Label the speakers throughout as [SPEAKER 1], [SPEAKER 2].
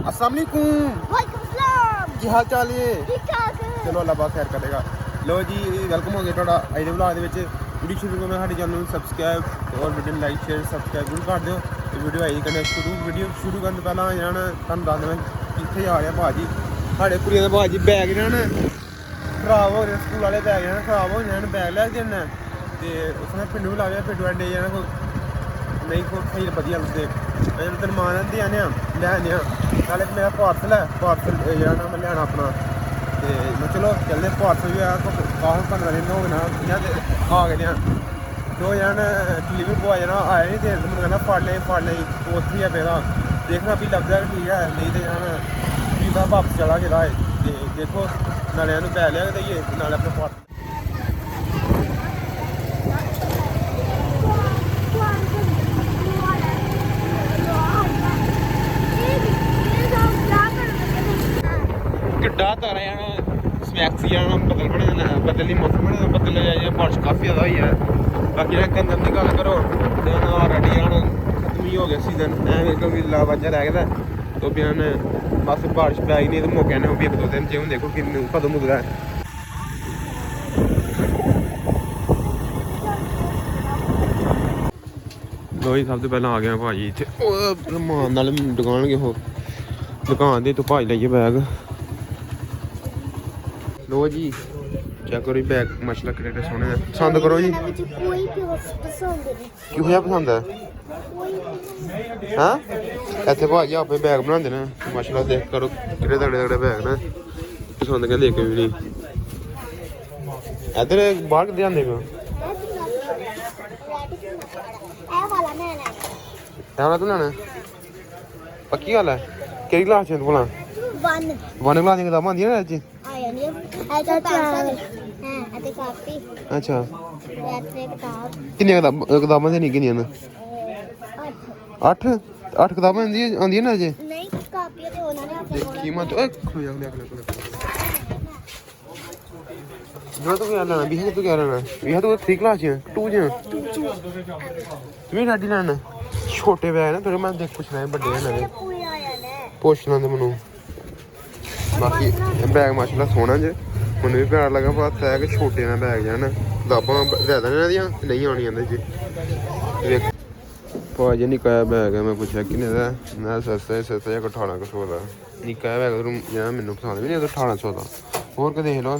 [SPEAKER 1] अस्सलाम वालेकुम की हाल चाल है चलो अल्लाह पाक खैर करेगा। लो जी वेलकम हो गया थोड़ा अज के ब्लॉग वीडियो शुरू करना साढ़े चैनल में सबसक्राइब और वीडियो लाइक शेयर सबसक्राइब जरूर कर दो। वीडियो आई करने वीडियो शुरू करने पहला जाना तुम दस देना कितने जा रहे भाजी साढ़े कुड़ियों के भाजी बैग जाना खराब हो रहे स्कूल वाले बैग जाना खराब हो जाने बैग लै देना तो उसने पिंडू ला गया पिंडू अड्डे जाना नहीं सही वधिया लगते तेन मान लैंदे आने लैने नाले मेरा पार्सल जाना मैं लैना अपना तो मैं चलो चलते पार्सल भी काफी 15 दिन हो गए आ गए तो जान डिलीवरी बॉय जाना आया नहीं देर मैं कहना फड़ ले उत्थे है पेदा देखना भी लगता ठीक है नहीं तो जान भी वापस चला गेदा है देखो नाले पैसे लिया देइए नाले अपने पार्सल किड्डा तारा जाना स्नैक्स जाना बदल बने बदल ही मौसम बने बदल जाए बारिश काफ़ी ज़्यादा हुई है। बाकी गंदम की गल करो तो ऑलरेडी जाना खत्म ही हो गया सीजन क्योंकि लावाजा रह गया तो बयान बस बारिश पै नहीं तो मौके ने भी एक दो दिन जो देखो कि कदों मुकदा है। लो जी सब तो पहले आ गया भाजी इतने मान नाल दुकान गए हो दुकान दे तो भाज लाइए बैग लो जी चेक करो बैग माशाल्लाह कितने सोहने पसंद करो जी क्यों पसंद है हाँ इतने भाजी आप बैग बनाते हैं माशाल्लाह देख करो कितने तगड़े बैग ने पसंद क्या लेके भी नहीं इधर बाहर कितने आते पे तू लैना पक्की गल है कि क्लास च भला वन क्लास दी कताबां आंदियां ना अज्ज अच्छा किन्नियां कताबां देनियां किन्नियां न 8 कताबां आंदियां ना अज्ज देखी मत जो तू क्या लेना बिहा तू क्या लेना बिहा तू 3 क्लास च 2 च तू डाडी लेना छोटे बैग ना थोड़े मैं देख पुछना बड्डे है पुछना मैनू बाकी बैग माशाल्लाह सोहना जे मैनू भी प्यार लगा बस है कि छोटे ना बैग जान कताबां ज्यादा नहीं आनियां इंदे च भाजी निक्का बैग है मैं पुछया किन्ने दा मैं सस्ता जा 1800 दा निक्का बैग जेह्ड़ा मैनू पसंद भी नहीं 1800 दा होर के देख लो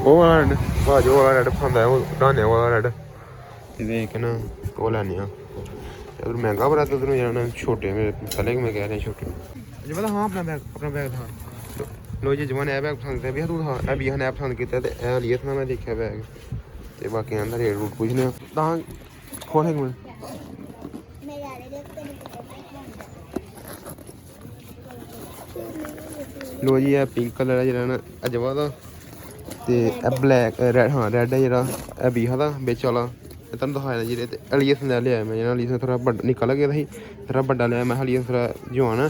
[SPEAKER 1] ओह् रेड भाजी ओह् वाला रेड पसंद आया ओह् ढाने वाला रेड देख ना ओह् लैने अगर महंगा बड़ा तो उधरों जाना छोटे मेरे पहले मैं कह रहे हैं छोटे मुझे पता हाँ अपना बैग था लो जी जवान बैग पसंद है भैया तू था भैया ने पसंद किया तो लिया था मैं देखा बैग तो बाकी आंदा रेट रूट पूछने तां खोल एक मिनट लो जी यह पिंक कलर है जरा अजवा का तो ब्लैक रेड हाँ रेड है जरा बीहा का बिच वाला तुम दिखाया जी अलीस ने लिया मैं जना अलीस थोड़ा निक्का लगे था थोड़ा बड़ा लिया मैं अलीस थोड़ा जवान है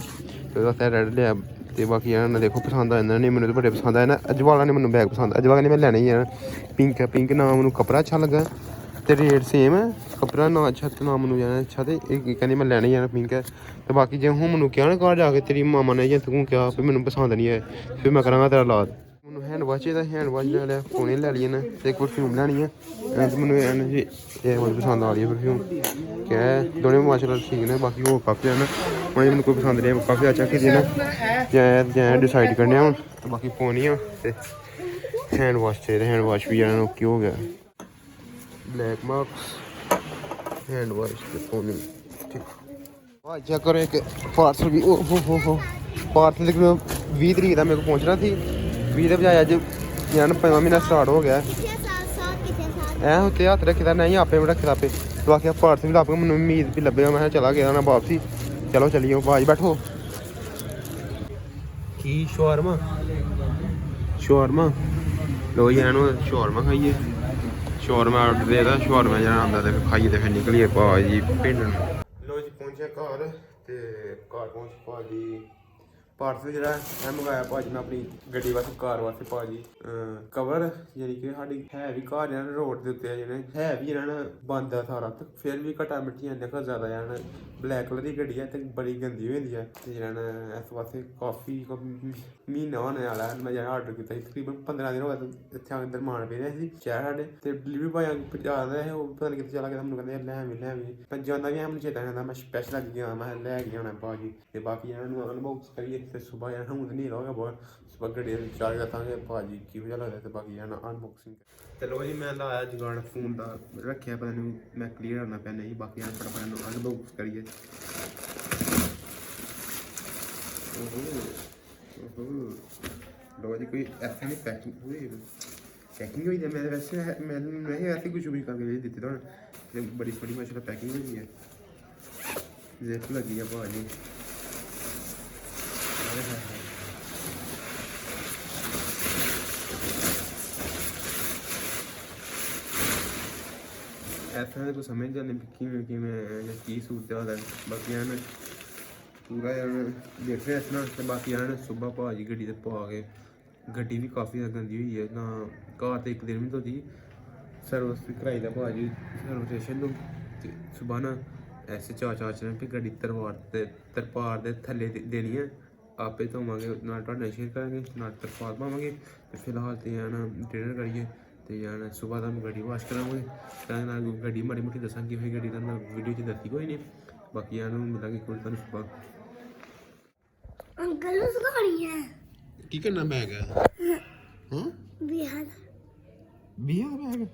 [SPEAKER 1] तो वास्ते रेड लिया तो बाकी ना देखो पसंद आ जाना नहीं मैंने तो बड़े पसंद आए ना अजवाला ने मैंने बैग पसंद अजवाला ने मैं लैना ही है पिंक है पिंक ना मैंने कपड़ा अच्छा लगा तो रेट सेम है कपड़ा ना अच्छा तो ना मैंने जाना अच्छा तो कहनी मैं लैना ही है पिंक है तो बाकी जो हूँ मैंने क्या ना घर जाके तेरी मामा ने तू क्या मैंने पसंद नहीं है फिर मैं कराँगा तेरा लाद मैंने हैंड वाश चाहिए हैंड वाश ले लिया फोन ले लिए ना एक परफ्यूम लैनी है तो मैंने जी पसंद आ रही है परफ्यूम क्या है दोनों माशाल्लाह ठीक ने बाकी वो काफ़ी है ना मैंने कोई पसंद नहीं काफ़ी अच्छा कि ना जै डिसाइड करने हूँ तो बाकी फोन ही तो हैंड वाश चाहिए हैंड वाश भी जाना ओके हो गया ब्लैक मार्क्स हैंड वाश तो फोन ठीक चेक करो एक पार्सल भी हो पार्सल लेकिन 20 तरीक का मेरे को पहुँचना थी 20 के बजाय अज जान 5वां महीना स्टार्ट हो गया ऐ उत्ते हत्थ रखे दा नहीं आपे रखे दा पे तो आखिया पार्सल भी लभ मैंने उम्मीद भी लभेगा मैं चला गया ना वापसी चलो चलिए भाज बैठो की शवारमा लो जी शवारमा खाइए शवारमा ऑर्डर दे दा शवारमा जाना आंदा तो खाइए तो फिर निकलिए भाजी पिंड लो जी पहुंचे घर तो घर पहुंच भाजी ਪਾਰਸਲ ਜਿਹੜਾ ਮੈਂ ਮੰਗਾਇਆ ਭਾਜੀ ਮੈਂ ਆਪਣੀ ਗੱਡੀ ਵਾਸਤੇ ਕਾਰ ਵਾਸਤੇ ਭਾਜੀ ਕਵਰ ਯਾਨੀ ਕਿ ਸਾਡੀ ਹੈ ਵੀ ਘਰ ਇਹਨਾਂ ਰੋਡ ਦੇ ਉੱਤੇ ਆ ਜਿਹੜੇ ਹੈ ਵੀ ਇਹਨਾਂ ਨੇ ਬੰਦ ਆ ਸਾਰਾ ਤੇ ਫਿਰ ਵੀ ਘਟਾ ਮਿੱਠੀਆਂ ਨਿਕਲ ਜ਼ਿਆਦਾ ਜਾਣ ਬਲੈਕ ਕਲਰ ਦੀ ਗੱਡੀ ਹੈ ਤੇ ਬੜੀ ਗੰਦੀ ਹੋ ਜਾਂਦੀ ਹੈ ਤੇ ਜਿਹੜਾ ਨਾ ਇਸ ਵਾਸਤੇ ਕਾਫੀ ਮਹੀਨਾ ਹੋਣ ਵਾਲਾ ਹੈ ਮੈਂ ਜਿਹੜਾ ਆਰਡਰ ਕੀਤਾ ਸੀ ਤਕਰੀਬਨ 15 ਦਿਨ ਹੋ ਗਏ ਇੱਥੇ ਅੰਦਰ ਮਾਣ ਪੈ ਰਿਹਾ ਸੀ ਸ਼ਹਿਰ ਸਾਡੇ ਤੇ ਡਿਲੀਵਰੀ ਬॉय ਪਹੁੰਚਾ ਰਿਹਾ ਸੀ ਉਹ ਪਤਾ ਨਹੀਂ ਕਿੱਥੇ ਚਲਾ ਗਿਆ ਮੈਨੂੰ ਕਹਿੰਦੇ ਲੈ ਵੀ ਪਰ ਜਾਂਦਾ ਵੀ ਮੈਨੂੰ ਚੇਤਾ ਰਹਿੰਦਾ ਮੈਂ ਸਪੈਸ਼ਲ ਅੱਜ ਗਿਆ ਮੈਂ ਲੈ ਕੇ ਆਉਣਾ ਭਾਜੀ ਤੇ ਬਾਕੀ ਇਹਨਾਂ ਨੂੰ ਅਨਬਾਕਸ ਕਰੀਏ ਤੇ ਸਵੇਰ ਇਹਨਾਂ ਨੂੰ ਨਹੀਂ ਹੋਗਾ ਬਹੁਤ ਸਵੇਰ ਗੱਡੀ ਚਾਰਜ ਕਰਾਂਗੇ ਭਾਜੀ ਕਿਹੋ ਜਿਹਾ ਲੱਗਦਾ ਤੇ ਬਾਕੀ ਇਹਨਾਂ ਅਨਬਾਕਸਿੰਗ ਤੇ ਲੋ ਜੀ ਮੈਂ ਲਾਇਆ ਜੁਗਾੜ ਫੋਨ ਦਾ ਰੱਖਿਆ ਪਤਾ ਨਹੀਂ ਮੈਂ ਕਲੀਅਰ ਕਰਨਾ ਪਿਆ ਨਹੀਂ ਬਾਕੀ ਇਹਨਾਂ ਫਟਾਫਟ ਨੂੰ ਅਨਬਾਕਸ ਕਰੀਏ ਲੋ ਜੀ ਕੋਈ ਐਸਾ ਨਹੀਂ ਪੈਕਿੰਗ ਹੋਈ पैकिंग हुई है मैं वैसे मैं ऐसे कुछ भी करके भेज देती था बड़ी बड़ी माशाल्लाह पैकिंग हुई है जेब लगी है भाजी ऐसा तो कुछ समझ जाने कि मैं की सूरत है बाकी यार पूरा यार देख रहे इस ना बाकी यार सुबह भाजी गड्डी ते पा के ਗੱਡੀ ਵੀ ਕਾਫੀ ਗੰਦੀ ਹੋਈ ਹੈ ਨਾ ਕਾਰ ਤੇ ਇੱਕ ਦਿਨ ਵੀ ਧੋਤੀ ਸਰਵਿਸ ਵੀ ਕਰਾਈ ਦਾ ਭਾਜੀ ਸਰਵਿਸ ਸਟੇਸ਼ਨ ਨੂੰ ਤੇ ਸੁਬਾਹ ਨਾ ਐਸੇ ਚਾਚ ਨੇ ਕਿ ਗੱਡੀ ਤਰਪਾਰ ਦੇ ਥੱਲੇ ਦੇਣੀ ਹੈ ਆਪੇ ਧੋਵਾਂਗੇ ਨਾਲ ਤੁਹਾਡੇ ਨਾਲ ਸ਼ੇਅਰ ਕਰਾਂਗੇ ਨਾਲ ਤਰਪਾਰ ਪਾਵਾਂਗੇ ਤੇ ਫਿਲਹਾਲ ਤੇ ਜਾਣਾ ਡਿਨਰ ਕਰੀਏ ਤੇ ਜਾਣਾ ਸੁਬਾਹ ਦਾ ਗੱਡੀ ਵਾਸ਼ ਕਰਾਂਗੇ ਤਾਂ ਨਾਲ ਗੱਡੀ ਮਾੜੀ ਮੋਟੀ ਦੱਸਾਂਗੀ ਹੋਈ ਗੱਡੀ ਦਾ ਮੈਂ ਵੀਡੀਓ 'ਚ ਦੱਸੀ ਕੋਈ ਨਹੀਂ ਬਾਕੀ ਇਹਨਾਂ ਨੂੰ ਮਿਲਾਂਗੇ ਕੋਈ ਤੁਹਾਨੂੰ ਸੁਬਾਹ
[SPEAKER 2] ਅੰਕਲ ਨੂੰ ਸੁਣਾਣੀ ਹੈ
[SPEAKER 1] ਕੀ ਕਰਨਾ ਬੈਗ ਹੈ ਹਾਂ
[SPEAKER 2] ਬਿਹਾਰ
[SPEAKER 1] ਬੈਗ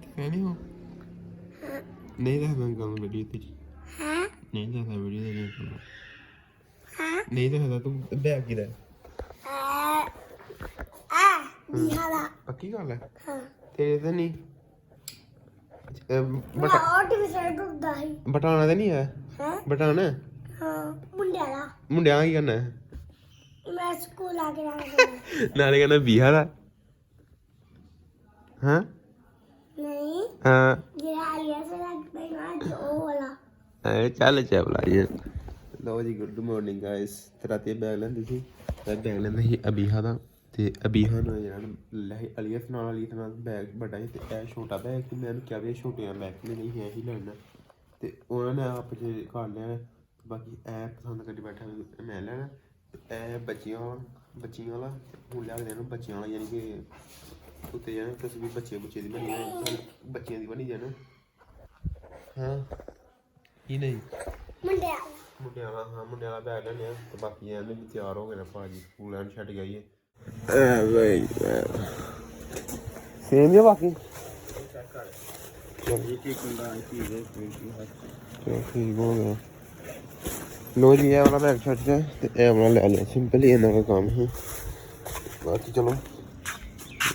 [SPEAKER 1] ਕਹਿੰਦੇ ਹੋ ਨਹੀਂ ਦੱਸਦਾ ਕੰਮ ਵੀਡੀਓ ਤੇ
[SPEAKER 2] ਹੈ
[SPEAKER 1] ਨਹੀਂ ਦੱਸਦਾ ਵੀਡੀਓ ਤੇ ਹਾਂ ਨਹੀਂ ਦੱਸਦਾ ਤੂੰ ਬੈਗ ਕਿਹਦਾ
[SPEAKER 2] ਬਿਹਾਰ
[SPEAKER 1] ਪੱਕੀ ਗੱਲ ਹੈ
[SPEAKER 2] ਹਾਂ
[SPEAKER 1] ਤੇਰੇ ਤੇ ਨਹੀਂ ਬਟਾਣਾ ਤੇ ਨਹੀਂ ਹੈ ਬਟਾਣਾ
[SPEAKER 2] ਹਾਂ ਮੁੰਡਿਆਂ
[SPEAKER 1] ਕੀ ਕਰਨਾ ਹੈ
[SPEAKER 2] ਮੈਂ ਸਕੂਲ ਆ ਕੇ
[SPEAKER 1] ਨਾਲੇ ਕਹਿੰਦਾ ਬਿਹਾਰ ਆ ਹਾਂ
[SPEAKER 2] ਨਹੀਂ
[SPEAKER 1] ਹਾਂ
[SPEAKER 2] ਜਿਹੜਾ ਆਇਆ ਸੀ ਨਾ ਜੋ ਵਾਲਾ
[SPEAKER 1] ਚੱਲ ਚਾਵਲਾ ਜੀ ਲਓ ਜੀ ਗੁੱਡ ਮਾਰਨਿੰਗ ਗਾਇਸ ਤੇਰਾ ਤੇ ਬੈਗ ਲੈਂਦੀ ਸੀ ਮੈਂ ਬੈਗ ਲੈਂਦਾ ਸੀ ਅਬੀਹਾ ਦਾ ਤੇ ਅਬੀਹਾ ਨੂੰ ਜਿਹੜਾ ਲੈ ਅਲੀਅਸ ਨਾਲ ਬੈਗ ਵੱਡਾ ਸੀ ਤੇ ਇਹ ਛੋਟਾ ਬੈਗ ਸੀ ਮੈਂ ਉਹਨੂੰ ਕਿਹਾ ਵੀ ਛੋਟੀਆਂ ਬੈਗ ਨਹੀਂ ਹੈ ਹੀ ਲੈਣਾ ਤੇ ਉਹਨਾਂ ਨੇ ਆਪ ਜੇ ਕਰ ਲਿਆ ਬਾਕੀ ਇਹ ਪਸੰਦ ਕਰੀ ਬੈਠਾ ਮੈਂ ਲੈਣਾ ਇਹ ਬੱਚੀਆਂ ਵਾਲਾ ਹੁਣ ਲਿਆ ਕੇ ਦੇਣਾ ਬੱਚਿਆਂ ਵਾਲਾ ਯਾਨੀ ਕਿ ਉੱਤੇ ਜਾਣਾ ਤਸਵੀਰ ਬੱਚੇ ਦੀ ਬਣੀ ਬੱਚਿਆਂ ਦੀ ਬਣੀ ਜਾਣਾ ਹਾਂ ਕੀ ਨਹੀਂ ਮੁੰਡਿਆਂ ਵਾਲਾ ਬੈਗ ਲੈਣੇ ਆ ਤੇ ਬਾਕੀ ਇਹਨੇ ਵੀ ਤਿਆਰ ਹੋ ਗਏ ਨੇ ਭਾਜੀ ਸਕੂਲ ਐਂਡ ਛੱਡ ਗਈਏ ਬਈ ਸੇਮ ਹੀ ਬਾਕੀ ਠੀਕ ਹੋ ਗਿਆ लो जी ये वाला बैग छट गया तो ये वाला ले लिया सिंपल ही इन्ना का काम है बाकी चलो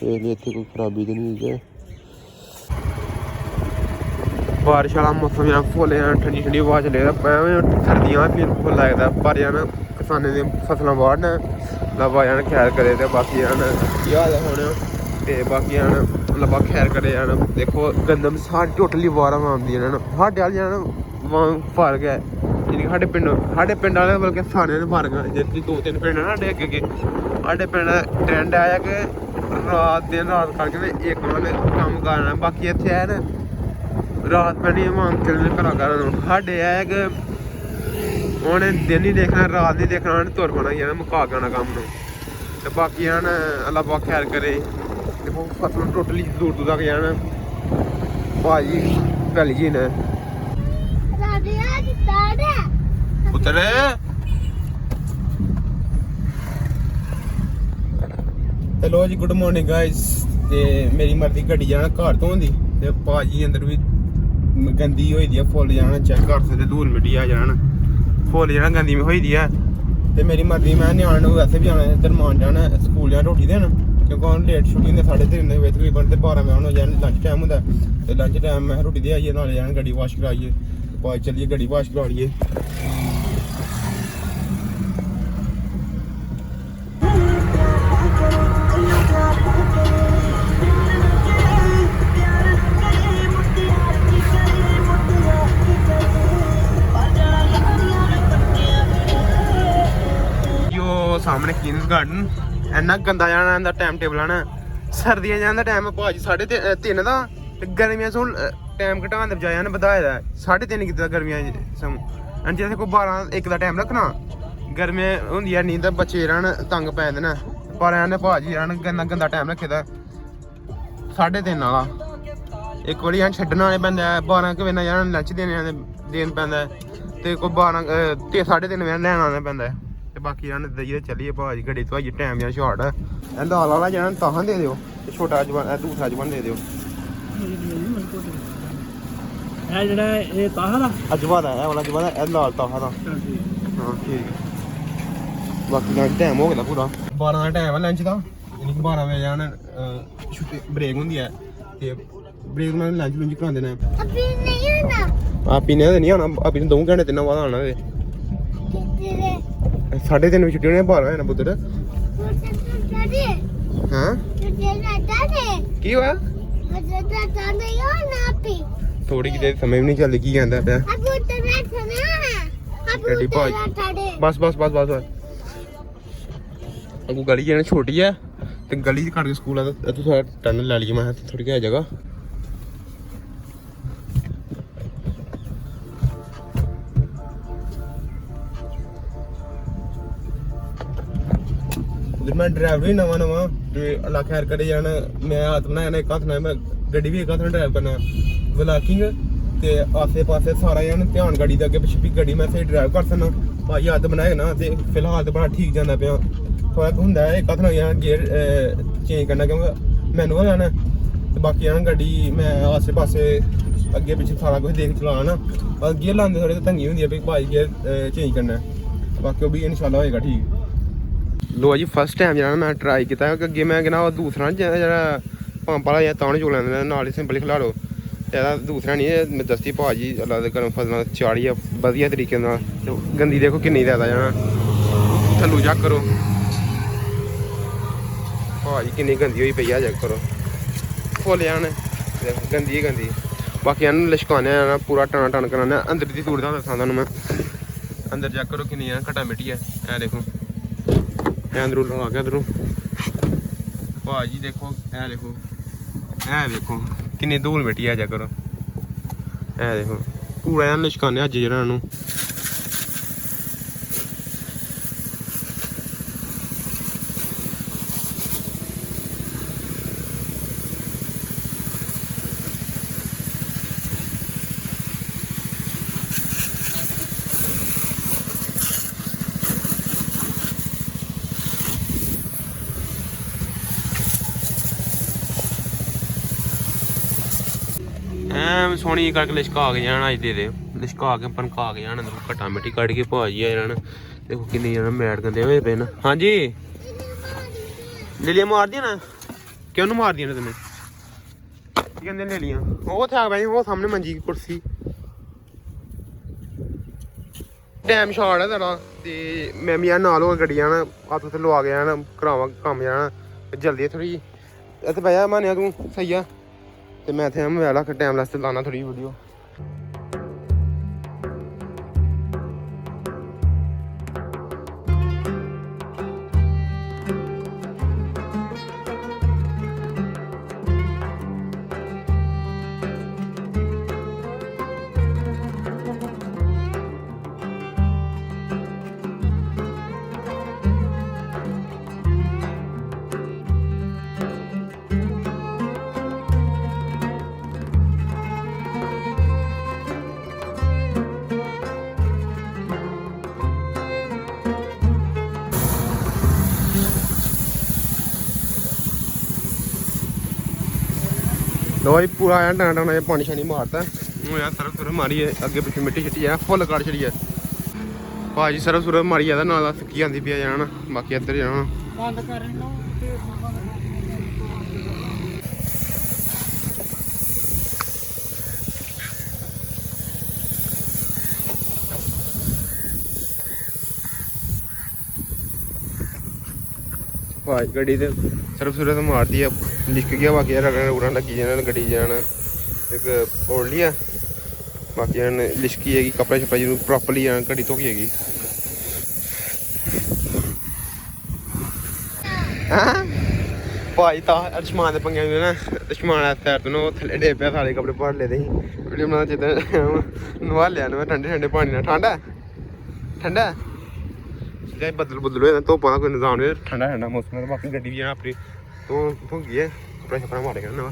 [SPEAKER 1] ये इतने कोई खराबी तो नहीं है बारिश वाला मौसम यार फुल ठंडी हवा चले सर्दियां फिर फुल लगता पर यार किसानों दी फसलां बाढ़ लब्बा यार खैर करे तो बाकी यार हाल होने ते बाकी यार लब्बा खैर करे यार देखो गंदम सारी टोटली वारां आंदी है साढ़े वाल यार फर्क है ਸਾਡੇ ਪਿੰਡ ਵਾਲੇ ਬਲਕਿ ਸਾਰਿਆਂ ਨੂੰ ਫਰਕ ਹੈ ਜਿੱਥੇ 2-3 ਪਿੰਡ ਨਾ ਸਾਡੇ ਅੱਗੇ ਸਾਡੇ ਪਿੰਡ ਟ੍ਰੈਂਡ ਆਇਆ ਕਿ ਰਾਤ ਕਰਕੇ ਨੇ ਇੱਕ ਵਾਲੇ ਕੰਮ ਕਰਨਾ ਬਾਕੀ ਇੱਥੇ ਹੈ ਨਾ ਰਾਤ ਪੈਣੀ ਮੰਗ ਚੱਲਣੇ ਘਰਾਂ ਨੂੰ ਸਾਡੇ ਆਇਆ ਕਿ ਉਹਨੇ ਦਿਨ ਨਹੀਂ ਦੇਖਣਾ ਰਾਤ ਨਹੀਂ ਦੇਖਣਾ ਉਹਨੇ ਤੁਰ ਪੈਣਾ ਯਾਰ ਮੁਕਾ ਜਾਣਾ ਕੰਮ ਨੂੰ ਤੇ ਬਾਕੀ ਹਨ ਅੱਲਾ ਪਾਕ ਖੈਰ ਕਰੇ ਦੇਖੋ ਫਸਲ ਟੋਟਲੀ ਦੂਰ ਤੱਕ ਜਾਣਾ ਭਾਜੀ ਪਹਿਲੀ ਜੀ ਨੇ ਪੁੱਤਰ ਹੈਲੋ ਜੀ ਗੁੱਡ ਮਾਰਨਿੰਗ ਗਾਇਸ ਤੇ ਮੇਰੀ ਮਰਜ਼ੀ ਗੱਡੀ ਜਾਣਾ ਘਰ ਤੋਂ ਹੁੰਦੀ ਤੇ ਭਾਜੀ ਅੰਦਰ ਵੀ ਗੰਦੀ ਹੋਈ ਦੀ ਆ ਫੁੱਲ ਜਾਣਾ ਚੈੱਕ ਕਰ ਸਕਦੇ ਧੂਲ ਮਿੱਟੀ ਆ ਜਾਣ ਫੁੱਲ ਜਾਣਾ ਗੰਦੀ ਹੋਈ ਦੀ ਆ ਤੇ ਮੇਰੀ ਮਰਜ਼ੀ ਮੈਂ ਨਿਆਣੇ ਨੂੰ ਵੈਸੇ ਵੀ ਆਉਣਾ ਇੱਧਰ ਮਾਨ ਜਾਣਾ ਸਕੂਲ ਜਾਂ ਰੋਟੀ ਦੇਣ ਕਿਉਂਕਿ ਹੁਣ ਲੇਟ ਛੁੱਟੀ ਹੁੰਦੀ 3:30 ਦੇ ਵਿੱਚ ਤਕਰੀਬਨ ਤੇ 12 ਵਜੇ ਹੋ ਜਾਣ ਲੰਚ ਟਾਈਮ ਹੁੰਦਾ ਤੇ ਲੰਚ ਟਾਈਮ ਮੈਂ ਰੋਟੀ ਦੇ ਆਈਏ ਨਾਲੇ ਜਾਣ ਗੱਡੀ ਵਾਸ਼ ਕਰਾਈਏ ਭਾਈ ਚੱਲੀਏ ਗੱਡੀ ਵਾਸ਼ ਕਰਾ ਲਈਏ ਸਾਹਮਣੇ ਕੀਨਸ ਗਾਰਡਨ। ਇੰਨਾ ਗੰਦਾ ਜਾਣਾ ਇਹਦਾ ਟਾਈਮ ਟੇਬਲ ਆਣਾ। ਸਰਦੀਆਂ ਜਾਣ ਦਾ ਟਾਈਮ ਭਾਜੀ 3:30 ਦਾ, ਤੇ ਗਰਮੀਆਂ ਤੋਂ ਟਾਈਮ ਘਟਾਉਣ ਦੇ ਬਜਾਏ ਇਹਨੇ ਵਧਾਇਆ ਦਾ 3:30 ਕੀਤਾ ਗਰਮੀਆਂ ਸਮਾਂ। ਜੇ ਕੋਈ 12-1 ਦਾ ਟਾਈਮ ਰੱਖਣਾ, ਗਰਮੀਆਂ ਹੁੰਦੀਆਂ ਨਹੀਂ ਤਾਂ ਬੱਚੇ ਰਹਿਣ ਤੰਗ ਪੈ ਜਾਂਦੇ ਨੇ, ਪਰ ਇਹਨੇ ਭਾਜੀ ਰਹਿਣ ਗੰਦਾ ਟਾਈਮ ਰੱਖੇ ਦਾ 3:30 ਵਾਲਾ। ਇੱਕ ਵਾਰੀ ਐਂ ਛੱਡਣ ਵਾਲੇ ਪੈਂਦਾ 12 ਕੁ ਵਜੇ ਨਾਲ ਜਾਣਾ ਲੰਚ ਦੇਣ ਪੈਂਦਾ, ਤੇ ਕੋਈ 3:30 ਵਜੇ ਲੈਣ ਆਉਣਾ ਪੈਂਦਾ। ਤੇ ਬਾਕੀ ਇਹਨਾਂ ਦਈਏ ਚੱਲੀਏ ਭਾਜੀ ਗੱਡੀ ਤੋਂ ਆਈਏ, ਟਾਈਮ ਜਾਂ ਸ਼ਾਰਟ ਆ। ਇਹ ਦਾਲ ਵਾਲਾ ਜਿਹੜਾ ਤਾਹਾਂ ਦੇ ਦਿਓ, ਤੇ ਛੋਟਾ ਜਵਾਨ ਦੂਸਰਾ ਜਵਾਨ ਦੇ ਦਿਓ।
[SPEAKER 3] ਇਹ ਜਿਹੜਾ ਇਹ ਤਾਹਾ ਦਾ
[SPEAKER 1] ਅਜਵਾ ਦਾ, ਇਹ ਵਾਲਾ ਅਜਵਾ ਦਾ, ਇਹ ਲਾਲ ਤਾਹਾਂ ਦਾ। ਹਾਂ ਠੀਕ ਹੈ। ਬਾਕੀ ਲੰਚ ਟਾਈਮ ਹੋ ਗਿਆ ਪੂਰਾ 12 ਦਾ ਟਾਈਮ ਹੈ ਲੰਚ ਦਾ, ਯਾਨੀ ਕਿ 12 ਵਜੇ ਜਾਣ ਛੁੱਟੀ ਬ੍ਰੇਕ ਹੁੰਦੀ ਹੈ, ਤੇ ਬ੍ਰੇਕ ਨਾਲ ਲੰਚ ਲੁੰਚ ਕਰਾ ਦੇਣਾ।
[SPEAKER 2] ਅਭੀ ਨਹੀਂ ਆਣਾ,
[SPEAKER 1] ਆਪੀ ਨੇ ਤਾਂ ਨਹੀਂ ਆਉਣਾ, ਆਪੀ ਨੇ 2 ਘੰਟੇ 3 ਬਾਅਦ ਆਉਣਾ। ਤੇ 3:30 ਵਜੇ ਛੁੱਟੀ ਹੋਣੀ, 12 ਵਜੇ ਨਾ ਪੁੱਤਰ। ਹਾਂ ਕੀ ਹੋਇਆ? ਥੋੜੀ ਕਿਤੇ ਸਮਝ ਨਹੀਂ ਚੱਲਦੀ ਕੀ ਕਹਿੰਦਾ ਪਿਆ ਗੱਡੀ ਭਾਜੀ। ਬਸ ਅੱਗੋਂ ਗਲੀ ਜਿਹੜੀ ਛੋਟੀ ਆ, ਤੇ ਗਲੀ ਚ ਕੱਢ ਕੇ ਸਕੂਲ ਆ, ਤੂੰ ਥੋੜਾ ਟਰਨ ਲੈ ਲਈਏ। ਮੈਂ ਥੋੜੀ ਜਿਹੀ ਜਗ੍ਹਾ मैं ड्राइवर ही नवा ते अल्लाह खैर करे जाना। मैं हाथ बनाया ना, एक हाथ ना मैं गड्डी भी एक हाथ ड्राइव करना, व्लॉगिंग ते आसे पासे सारा जान ध्यान गाड़ी दे अगे पिछे भी गड्डी मैं सही ड्राइव कर सकना। भाई हाथ बनाए ना, ते फिलहाल तो बड़ा ठीक जाना पिया। थोड़ा होंदा है एक हाथ ना गियर चेंज करना, क्योंकि मैनुअल है ना, ते बाकी जान गड्डी मैं आसे पासे अगे पिछे सारा कुछ देख चलाना। बस गियर लाने थोड़े तंगी होंदी है, भाई गियर चेंज करना, बाकी वो भी इंशाल्लाह होएगा ठीक। लो जी फर्स्ट टाइम जो मैं ट्राई किया, अगे मैं कहना दूसरा जो पंप वाला ताने चुक लेंगे नाल ही सिंपल खिला लो, दूसरा नहीं मैं दस्ती भाजी अल्लाह के गर्म फसलों चाड़ी वधिया तरीके गंदी देखो किन्नी ज़्यादा जाना थल्लू चेक करो भाजी किन्नी गंदी हुई पई है, चेक करो फुल जान गंदी ही गंदी। बाकी इन्हू लिशकाने पूरा टन टन कराने अंदर की सूरत दसा तुहानू मैं, अंदर चेक करो किन्नी घटा मिट्टी है। ऐ देखो अंदरों लगा के अंदरों भाजी देखो, ऐ देखो ऐ देखो किन्नी धूल मिट्टी है, चेक करो ऐ देखो पूरा लिशकाने अज जरा इन्हू। सोहनी करके लिशका के जाना अज दे लिशका के पनका के जाना, देखो घटा मिट्टी कट के भाजी आ जाना। देखो किन्नी जाना मैट गंदे हुए पे न। हाँ जी लिलियां मार दियां ना, क्यों मार दियां ने तेने कहते लिलियां वो थे भाई वो सामने मंजी की कुर्सी। टाइम शॉर्ट है तेरा, ते मैं भी यार नाल हो गड्डी जाना हत्थ उत्थे लवा के जाना, करावा कम्म जाना जल्दी थोड़ी इत्थे बह जा मानिया तू सही है। तो मैं इतने मोबाइल रख टाइम लैस लाना थोड़ी वीडियो। लो जी पूरा यार टाना टाना पानी शानी मारता हूँ यार, सरफ सुरफ मारी है अगे पिछले मिट्टी शिट्टी है फुल कड़ छड़ी है भाजी, सरफ सुरफ मारी है नाल सुक्की आती पी जाना। बाकी इधर जाना भाई गड्डी ते सरफ सुरफ मारती है लिशक गया। बाकी रगड़ रुगड़ लगी जाना गड्डी जाना एक ओढ़ लिया, बाकी लिशकी है कपड़े शपड़े जरूर प्रॉपरली गड्डी धोई है। ਭਾਈ ਤਾਂ ਅਰਸ਼ਮਾਨ ਦੇ ਪੰਗੇ ਨੇ ਨਾ ਅਰਸ਼ਮਾਨ ਸੈਰ ਤੋਂ ਉਹ ਥੱਲੇ ਡੇ ਪਿਆ ਸਾਰੇ ਕੱਪੜੇ ਭਰ ਲਏ ਦੇ ਸੀ ਵੀਡੀਓ ਬਣਾ ਜਿੱਦਾਂ ਨਵਾ ਲਿਆ ਨਾ ਮੈਂ ਠੰਡੇ ਪਾਣੀ ਨਾਲ ਠੰਡਾ ਜੇ ਬੱਦਲ ਹੋਇਆ ਧੁੱਪ ਦਾ ਕੋਈ ਨਿਜ਼ਾਮ ਨਹੀਂ ਠੰਡਾ ਮੌਸਮ ਹੈ ਬਾਕੀ ਗੱਡੀ ਵੀ ਜਾਣਾ ਆਪਣੀ ਤੋਂ ਗਈ ਹੈ ਕੱਪੜਾ ਛੱਪੜਾ ਮਾਰੇ ਕਰਨਾ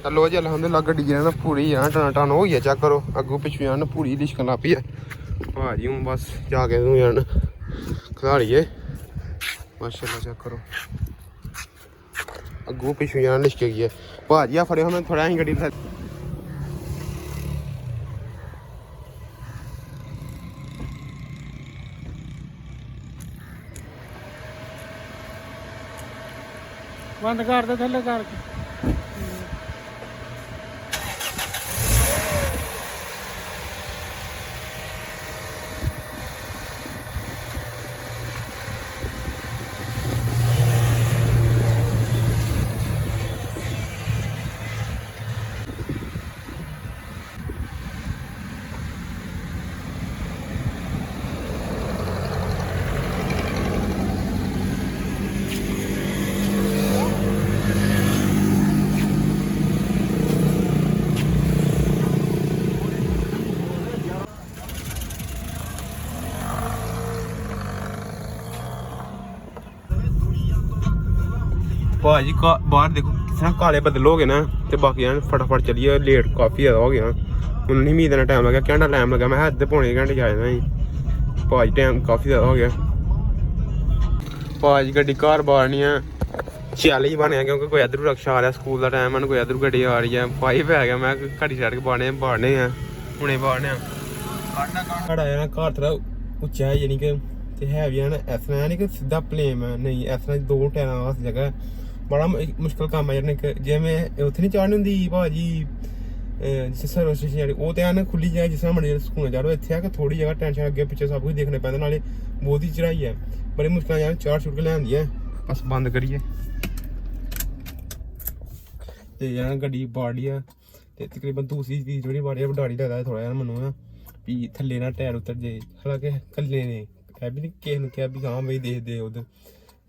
[SPEAKER 1] ਤਾਂ ਲੋ ਜੀ ਅਲਹਮਦੁਲਿਲਾ ਗੱਡੀ ਜਿਹੜਾ ਪੂਰੀ ਆ ਟਨ ਹੋ ਗਈ ਆ ਚੈੱਕ ਕਰੋ ਅੱਗੋਂ ਪਿੱਛੋਂ ਜਾਣ ਪੂਰੀ ਲਿਸ਼ਕਣ ਲੱਗ ਪਈ ਆ ਭਾਜੀ ਹੁਣ ਬਸ ਜਾ ਕੇ ਤੂੰ ਜਾਣ ਖਿਲਾੜੀਏ ਮਾਸ਼ਾਅੱਲਾ ਚੈੱਕ ਕਰੋ ਅੱਗੋਂ ਪਿੱਛੋਂ ਜਾਣ ਲਿਸ਼ਕ ਗਈ ਹੈ ਭਾਜੀ ਆ ਫੜਿਓ ਮੈਂ ਥੋੜਾ ਅਸੀਂ ਗੱਡੀ
[SPEAKER 3] ਬੰਦ ਕਰ ਦੇ ਥੱਲੇ ਕਰਕੇ
[SPEAKER 1] ਭਾਜੀ ਬਾਹਰ ਦੇਖੋ ਕਿਸ ਕਾਲੇ ਬੱਦਲ ਹੋ ਗਏ ਨਾ ਤੇ ਬਾਕੀ ਐਨ ਫਟਾਫਟ ਚੱਲੀਏ ਲੇਟ ਕਾਫੀ ਜ਼ਿਆਦਾ ਹੋ ਗਿਆ ਮੈਨੂੰ ਨਹੀਂ ਉਮੀਦ ਨਾਲ ਟਾਈਮ ਲੱਗਾ ਘੰਟਾ ਟਾਈਮ ਲੱਗਾ ਮੈਂ ਅੱਧੇ ਪੌਣੇ ਘੰਟੇ ਜਾ ਜਾਣਾ ਸੀ ਭਾਜੀ ਟਾਈਮ ਕਾਫੀ ਜ਼ਿਆਦਾ ਹੋ ਗਿਆ ਭਾਜੀ ਗੱਡੀ ਘਰ ਬਾਹਰਨੀ ਆ ਚੱਲ ਹੀ ਬਣਿਆ ਕਿਉਂਕਿ ਕੋਈ ਇੱਧਰੋਂ ਰਕਸ਼ਾ ਆ ਰਿਹਾ ਸਕੂਲ ਦਾ ਟਾਈਮ ਮੈਨੂੰ ਕੋਈ ਇੱਧਰੋਂ ਗੱਡੀ ਆ ਰਹੀ ਹੈ ਭਾਈ ਪੈ ਗਿਆ ਮੈਂ ਘੜੀ ਛੱਡ ਕੇ ਬਾੜਨੇ ਆ ਹੁਣੇ ਬਾੜਨੇ ਆ ਘੜ ਆਇਆ ਨਾ ਘਰ ਥੋੜਾ ਉੱਚਾ ਹੈ ਯਾਨੀ ਕਿ ਤੇ ਹੈ ਵੀ ਨਾ ਇਸ ਤਰ੍ਹਾਂ ਨਹੀਂ ਕਿ ਸਿੱਧਾ ਪਲੇਨ ਨਹੀਂ ਇਸ ਤਰ੍ਹਾਂ ਦੋ ਟਾਇਰਾਂ ਵਾਸਤੇ ਜਗ੍ਹਾ ਬੜਾ ਮੁਸ਼ਕਲ ਕੰਮ ਹੈ ਯਾਰ ਜਿਵੇਂ ਉੱਥੇ ਨਹੀਂ ਚੜ੍ਹਨੀ ਹੁੰਦੀ ਭਾਜੀ ਸਰਵਿਸ ਸਟੇਸ਼ਨ ਵਾਲੀ ਉਹ ਤੇ ਆ ਨਾ ਖੁੱਲੀ ਜਗ੍ਹਾ ਜਿਸ ਤਰ੍ਹਾਂ ਮਰਜ਼ੀ ਸਕੂਲ ਜਾ ਰਹੇ ਇੱਥੇ ਆ ਕਿ ਥੋੜੀ ਜਗ੍ਹਾ ਟੈਨਸ਼ਨ ਅੱਗੇ ਪਿੱਛੇ ਸਭ ਕੁਝ ਦੇਖਣੇ ਪੈਂਦਾ ਨਾਲੇ ਬਹੁਤ ਹੀ ਚੜਾਈ ਹੈ ਬੜੀ ਮੁਸ਼ਕਲਾਂ ਯਾਰ ਚਾਰ ਛੁੱਟ ਕੇ ਲਿਆਂਦੀ ਹੈ ਬਸ ਬੰਦ ਕਰੀਏ ਤੇ ਯਾਰ ਗੱਡੀ ਬਾੜੀ ਆ ਤੇ ਤਕਰੀਬਨ ਦੂਸਰੀ ਚੀਜ਼ ਜਿਹੜੀ ਬਾੜੀ ਆ ਵਡਾੜੀ ਲੱਗਦਾ ਥੋੜਾ ਜਿਹਾ ਮੈਨੂੰ ਨਾ ਵੀ ਥੱਲੇ ਨਾ ਟਾਇਰ ਉਤਰ ਜੇ ਹਾਲਾਂਕਿ ਕੱਲੇ ਨੇ ਇਹ ਵੀ ਨਹੀਂ ਕਿਸੇ ਨੂੰ ਕਿਹਾ ਵੀ ਹਾਂ ਬਈ ਦੇਖਦੇ ਉਧਰ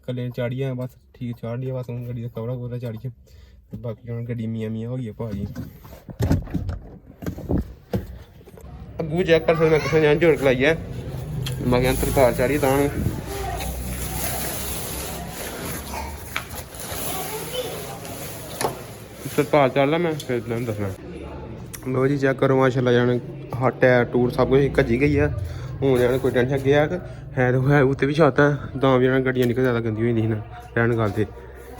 [SPEAKER 1] ਕੱਲੇ ਚਾੜੀਆਂ ਬਸ ਠੀਕ ਚਾੜ ਲਿਆ ਬਸ ਹੁਣ ਗੱਡੀ ਦਾ ਕਵਰਾ ਕੋਲਾ ਚਾੜੀਏ ਤੇ ਬਾਕੀ ਹੁਣ ਗੱਡੀ ਮੀਆਂ ਹੋ ਗਈ ਭਾਜੀ ਅੱਗੂ ਚੈੱਕ ਕਰ ਸਕਦਾ ਕਿਸੇ ਨੇ ਝੋੜ ਲਾਈ ਹੈ ਮੈਂ ਕਿਹਾ ਸਰਕਾਰ ਚਾੜੀ ਤਾਂ ਸਰਕਾਰ ਚੜ ਲਾ ਮੈਂ ਫਿਰ ਤੁਹਾਨੂੰ ਦੱਸਣਾ ਲੋ ਜੀ ਚੈੱਕ ਕਰੋ ਮਾਸ਼ਾਅੱਲਾ ਜਾਣ ਹਾਂ ਟਾਇਰ ਟੂਰ ਸਭ ਕੁਝ ਕੱਜੀ ਗਈ ਆ ਹੁਣ ਜਾਣ ਕੋਈ ਟੈਨਸ਼ਨ ਗਿਆ ਕਿ ਹੈ ਉੱਤੇ ਵੀ ਛੱਤ ਹੈ ਤਾਂ ਵੀ ਜਾਣ ਗੱਡੀਆਂ ਨਿਕਲ ਜ਼ਿਆਦਾ ਗੰਦੀ ਹੋ ਜਾਂਦੀ ਸੀ ਨਾ ਰਹਿਣ ਗੱਲ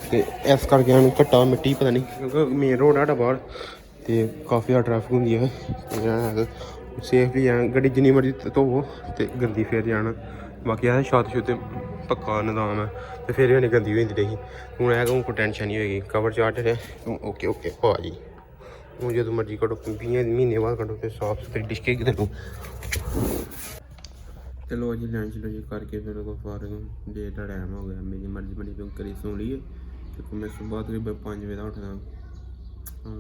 [SPEAKER 1] ਤੇ ਇਸ ਕਰਕੇ ਸਾਨੂੰ ਘੱਟਾ ਮਿੱਟੀ ਪਤਾ ਨਹੀਂ ਕਿਉਂਕਿ ਮੇਨ ਰੋਡ ਆ ਸਾਡਾ ਬਾਹਰ ਤੇ ਕਾਫੀ ਜ਼ਿਆਦਾ ਟ੍ਰੈਫਿਕ ਹੁੰਦੀ ਹੈ ਸੇਫਲੀ ਜਾਣ ਗੱਡੀ ਜਿੰਨੀ ਮਰਜ਼ੀ ਧੋਵੋ ਤੇ ਗੰਦੀ ਫਿਰ ਜਾਣ ਬਾਕੀ ਆ ਛੱਤ ਛੁੱਤ ਪੱਕਾ ਨਿਜ਼ਾਮ ਹੈ ਤੇ ਫਿਰ ਵੀ ਗੰਦੀ ਹੋ ਜਾਂਦੀ ਰਹੀ ਹੁਣ ਇਹ ਕੋਈ ਟੈਨਸ਼ਨ ਨਹੀਂ ਹੋਏਗੀ ਕਵਰ ਚਾਟ ਰਿਹਾ ਓਕੇ ਭਾਜੀ ਹੁਣ ਜਦੋਂ ਮਰਜ਼ੀ ਕੱਢੋ 20 ਮਹੀਨੇ ਬਾਅਦ ਕੱਢੋ ਤੇ ਸਾਫ ਸੁਥਰੀ ਡਿਸ਼ਕੇ ਕਿਤੇ ਨੂੰ ਚਲੋ ਜੀ ਲੰਚ ਲੋ ਕਰਕੇ ਫਿਰ ਉਹ ਫਾਰਮ ਡੇਟ ਦਾ ਟਾਈਮ ਹੋ ਗਿਆ ਮੇਰੀ ਮਰਜ਼ੀ ਬਣੀ ਕਿਉਂ ਕਰੀ ਸੁਣ ਲਈਏ ਕਿਉਂਕਿ ਮੈਂ ਸੁਬਾਹ ਤਕਰੀਬਨ 5 ਵਜੇ ਦਾ ਉੱਠਦਾ ਹਾਂ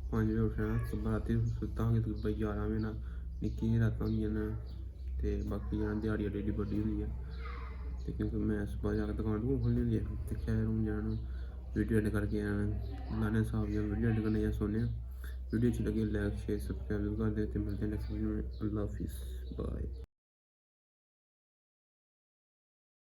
[SPEAKER 1] 5 ਵਜੇ ਉੱਠਣਾ ਸੁਬਾਹ ਰਾਤੀ ਸੁੱਤਾ ਹੋਗੇ ਤਕਰੀਬਨ 11 ਵਜੇ ਨਾਲ ਨਿੱਕੀ ਰਾਤਾਂ ਹੁੰਦੀਆਂ ਨੇ ਤੇ ਬਾਕੀ ਜਾਣ ਦਿਹਾੜੀ ਡੇਡੀ ਵੱਡੀ ਹੁੰਦੀ ਹੈ ਤੇ ਕਿਉਂਕਿ ਮੈਂ ਸੁਬਾਹ ਜਾ ਕੇ ਦੁਕਾਨ ਖੋਲ੍ਹਣੀ ਹੁੰਦੀ ਹੈ ਤੇ ਖੈਰ ਹੁਣ ਜਾਣ ਵੀਡੀਓ ਐਡ ਕਰਕੇ ਆਣਾ ਲਾਣੇ ਸਾਹਿਬ ਜਾਂ ਵੀਡੀਓ ਐਡ ਕਰਨੇ ਜਾਂ ਸੋਨੇ ਵੀਡੀਓ 'ਚ ਲੱਗੇ ਲਾਈਕ ਸ਼ੇਅਰ ਸਬਸਕ੍ਰਾਈਬ ਕਰ ਦੇ ਤੇ ਮਿਲਦੇ ਨੈਕਸਟ ਵੀਡੀਓ ਅੱਲਾਹ ਹਾਫਿਜ਼ ਬਾਏ